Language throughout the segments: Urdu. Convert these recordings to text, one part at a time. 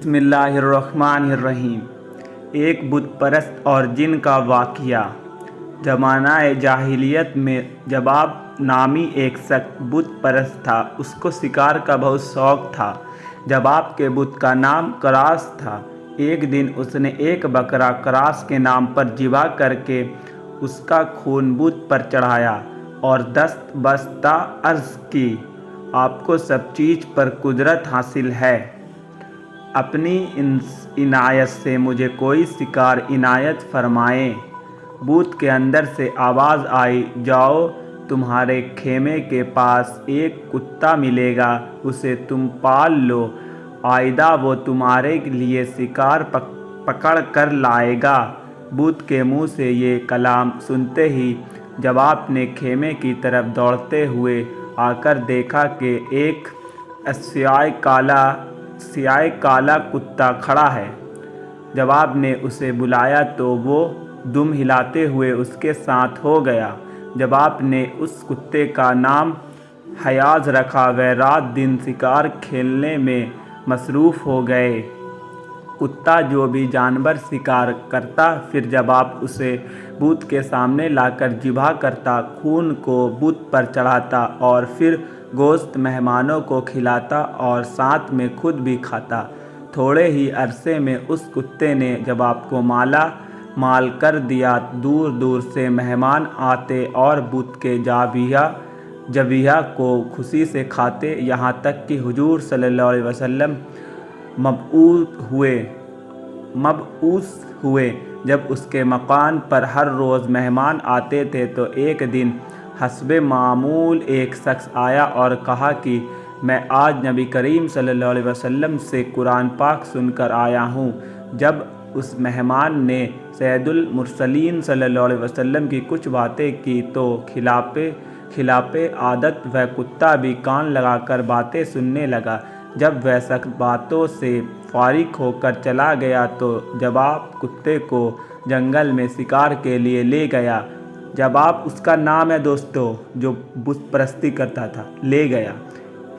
بسم اللہ الرحمن الرحیم۔ ایک بت پرست اور جن کا واقعہ۔ زمانہ جاہلیت میں جباب نامی ایک سخت بت پرست تھا۔ اس کو شکار کا بہت شوق تھا۔ جباب کے بت کا نام کراس تھا۔ ایک دن اس نے ایک بکرا کراس کے نام پر ذبح کر کے اس کا خون بت پر چڑھایا اور دست بستہ عرض کی، آپ کو سب چیز پر قدرت حاصل ہے، اپنی عنایت سے مجھے کوئی شکار عنایت فرمائیں۔ بت کے اندر سے آواز آئی، جاؤ، تمہارے خیمے کے پاس ایک کتا ملے گا، اسے تم پال لو، آئندہ وہ تمہارے لیے شکار پکڑ کر لائے گا۔ بت کے منہ سے یہ کلام سنتے ہی جباب نے خیمے کی طرف دوڑتے ہوئے آ کر دیکھا کہ ایک سیاہ کالا کتا کھڑا ہے۔ جباب نے اسے بلایا تو وہ دم ہلاتے ہوئے اس کے ساتھ ہو گیا۔ جباب نے اس کتے کا نام حیاض رکھا۔ وہ رات دن شکار کھیلنے میں مصروف ہو گئے۔ کتا جو بھی جانور شکار کرتا، پھر جباب اسے بت کے سامنے لا کر ذبح کرتا، خون کو بت پر چڑھاتا اور پھر گوشت مہمانوں کو کھلاتا اور ساتھ میں خود بھی کھاتا۔ تھوڑے ہی عرصے میں اس کتے نے جباب کو مالا مال کر دیا۔ دور دور سے مہمان آتے اور بت کے ذبیحہ کو خوشی سے کھاتے، یہاں تک کہ حضور صلی اللہ علیہ وسلم مبعوث ہوئے۔ جب اس کے مکان پر ہر روز مہمان آتے تھے تو ایک دن حسب معمول ایک شخص آیا اور کہا کہ میں آج نبی کریم صلی اللہ علیہ وسلم سے قرآن پاک سن کر آیا ہوں۔ جب اس مہمان نے سید المرسلین صلی اللہ علیہ وسلم کی کچھ باتیں کی تو خلاف عادت وہ کتا بھی کان لگا کر باتیں سننے لگا۔ جب وہ شخص باتوں سے فارغ ہو کر چلا گیا تو جباب کتے کو جنگل میں شکار کے لیے لے گیا۔ جباب اس کا نام ہے دوستو، جو بت پرستی کرتا تھا، لے گیا۔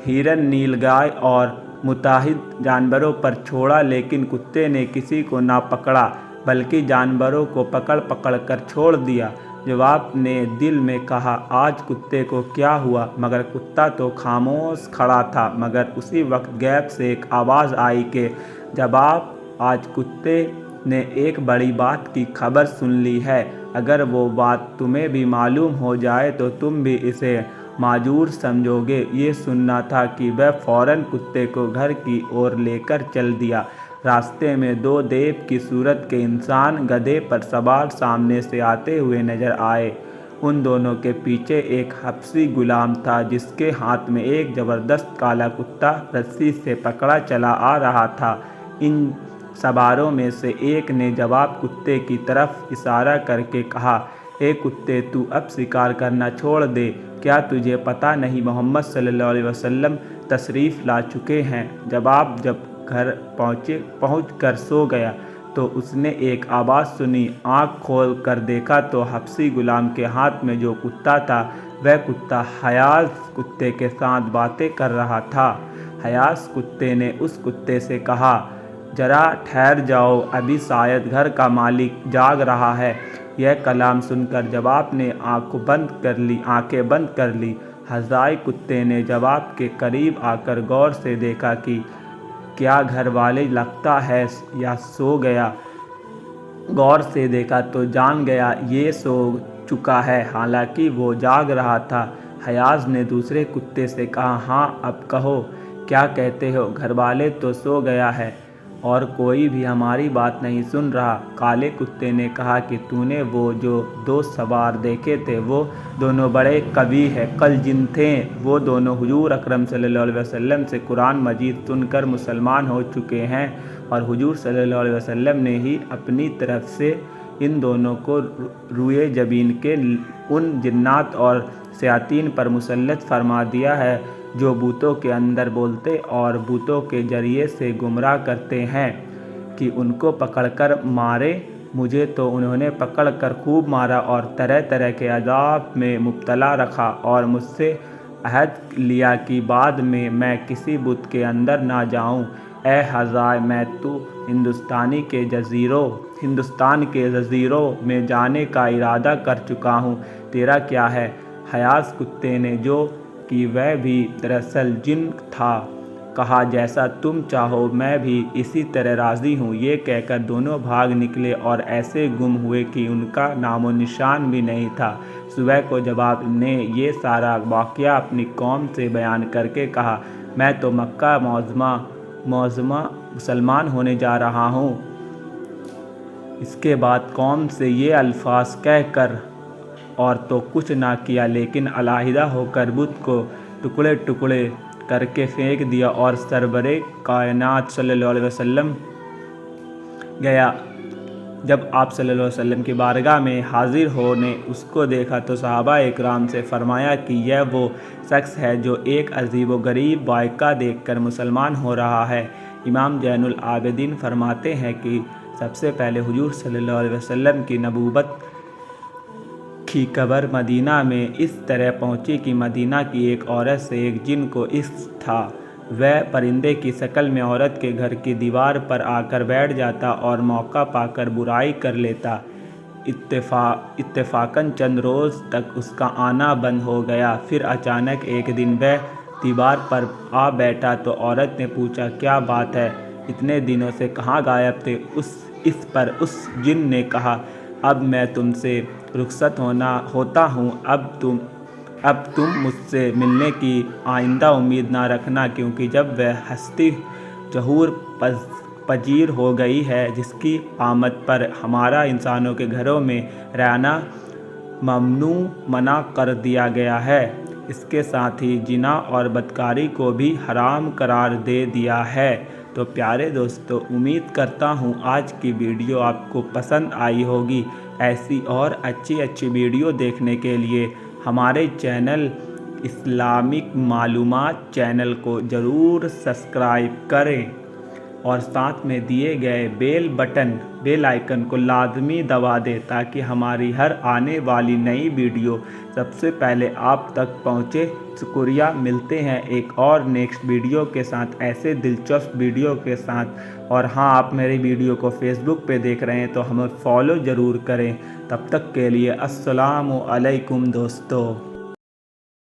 ہرن، نیل گائے اور متعدد جانوروں پر چھوڑا، لیکن کتے نے کسی کو نہ پکڑا بلکہ جانوروں کو پکڑ کر چھوڑ دیا۔ جباب نے دل میں کہا، آج کتے کو کیا ہوا؟ مگر کتا تو خاموش کھڑا تھا۔ مگر اسی وقت غیب سے ایک آواز آئی کہ جباب، آج کتے نے ایک بڑی بات کی خبر سن لی ہے۔ اگر وہ بات تمہیں بھی معلوم ہو جائے تو تم بھی اسے معذور سمجھو گے۔ یہ سننا تھا کہ وہ فوراً کتے کو گھر کی اور لے کر چل دیا۔ راستے میں دو دیو کی صورت کے انسان گدھے پر سوار سامنے سے آتے ہوئے نظر آئے۔ ان دونوں کے پیچھے ایک حبشی غلام تھا جس کے ہاتھ میں ایک زبردست کالا کتا رسی سے پکڑا چلا آ رہا تھا۔ ان سواروں میں سے ایک نے جباب کتے کی طرف اشارہ کر کے کہا، اے کتے، تو اب شکار کرنا چھوڑ دے، کیا تجھے پتہ نہیں محمد صلی اللہ علیہ وسلم تشریف لا چکے ہیں؟ جباب جب گھر پہنچ کر سو گیا تو اس نے ایک آواز سنی۔ آنکھ کھول کر دیکھا تو حبشی غلام کے ہاتھ میں جو کتا تھا وہ کتا حیاض کتے کے ساتھ باتیں کر رہا تھا۔ حیاض کتے نے اس کتے سے کہا، ذرا ٹھہر جاؤ، ابھی شاید گھر کا مالک جاگ رہا ہے۔ یہ کلام سن کر جباب نے آنکھیں بند کر لی۔ حیاض کتے نے جباب کے قریب آ کر غور سے دیکھا کہ کیا گھر والا لگتا ہے یا سو گیا۔ غور سے دیکھا تو جان گیا یہ سو چکا ہے، حالانکہ وہ جاگ رہا تھا۔ حیاض نے دوسرے کتے سے کہا، ہاں، اب کہو، کیا کہتے ہو؟ گھر والا تو سو گیا ہے اور کوئی بھی ہماری بات نہیں سن رہا۔ کالے کتے نے کہا کہ تو نے وہ جو دو سوار دیکھے تھے وہ دونوں بڑے قوی ہیں، کل جن تھے۔ وہ دونوں حضور اکرم صلی اللہ علیہ وسلم سے قرآن مجید سن کر مسلمان ہو چکے ہیں، اور حضور صلی اللہ علیہ وسلم نے ہی اپنی طرف سے ان دونوں کو روئے زمین کے ان جنات اور شیاطین پر مسلط فرما دیا ہے جو بتوں کے اندر بولتے اور بتوں کے ذریعے سے گمراہ کرتے ہیں کہ ان کو پکڑ کر مارے۔ مجھے تو انہوں نے پکڑ کر خوب مارا اور طرح طرح کے عذاب میں مبتلا رکھا، اور مجھ سے عہد لیا کہ بعد میں کسی بت کے اندر نہ جاؤں۔ اے حذائے میں تو ہندوستان کے جزیروں میں جانے کا ارادہ کر چکا ہوں، تیرا کیا ہے؟ حیاض کتے نے جو کہ وہ بھی دراصل جن تھا کہا جیسا تم چاہو، میں بھی اسی طرح راضی ہوں۔ یہ کہہ کر دونوں بھاگ نکلے اور ایسے گم ہوئے کہ ان کا نام و نشان بھی نہیں تھا۔ صبح کو جب آپ نے یہ سارا واقعہ اپنی قوم سے بیان کر کے کہا میں تو مکہ معظمہ مسلمان ہونے جا رہا ہوں، اس کے بعد قوم سے یہ الفاظ کہہ کر اور تو کچھ نہ کیا لیکن علیحدہ ہو کر بت کو ٹکڑے ٹکڑے کر کے پھینک دیا اور سرور کائنات صلی اللہ علیہ وسلم گیا۔ جب آپ صلی اللہ علیہ وسلم کی بارگاہ میں حاضر ہو نے اس کو دیکھا تو صحابہ اکرام سے فرمایا کہ یہ وہ شخص ہے جو ایک عجیب و غریب واقعہ دیکھ کر مسلمان ہو رہا ہے۔ امام زین العابدین فرماتے ہیں کہ سب سے پہلے حضور صلی اللہ علیہ وسلم کی نبوت کی خبر مدینہ میں اس طرح پہنچی کہ مدینہ کی ایک عورت سے ایک جن کو عشق تھا۔ وہ پرندے کی شکل میں عورت کے گھر کی دیوار پر آ کر بیٹھ جاتا اور موقع پا کر برائی کر لیتا۔ اتفاقاً چند روز تک اس کا آنا بند ہو گیا، پھر اچانک ایک دن وہ دیوار پر آ بیٹھا تو عورت نے پوچھا کیا بات ہے، اتنے دنوں سے کہاں غائب تھے؟ اس پر اس جن نے کہا اب میں تم سے رخصت ہوتا ہوں، اب تم مجھ سے ملنے کی آئندہ امید نہ رکھنا، کیونکہ جب وہ ہستی ظہور پذیر ہو گئی ہے جس کی آمد پر ہمارا انسانوں کے گھروں میں رہنا منع کر دیا گیا ہے، اس کے ساتھ ہی زنا اور بدکاری کو بھی حرام قرار دے دیا ہے۔ تو پیارے دوستو، امید کرتا ہوں آج کی ویڈیو آپ کو پسند آئی ہوگی۔ ایسی اور اچھی ویڈیو دیکھنے کے لیے ہمارے چینل اسلامک معلومات چینل کو ضرور سبسکرائب کریں اور ساتھ میں دیے گئے بیل آئیکن کو لازمی دبا دیں تاکہ ہماری ہر آنے والی نئی ویڈیو سب سے پہلے آپ تک پہنچے۔ شکریہ، ملتے ہیں ایک اور نیکسٹ ویڈیو کے ساتھ، ایسے دلچسپ ویڈیو کے ساتھ۔ اور ہاں، آپ میری ویڈیو کو فیس بک پہ دیکھ رہے ہیں تو ہمیں فالو ضرور کریں۔ تب تک کے لیے السلام علیکم دوستو۔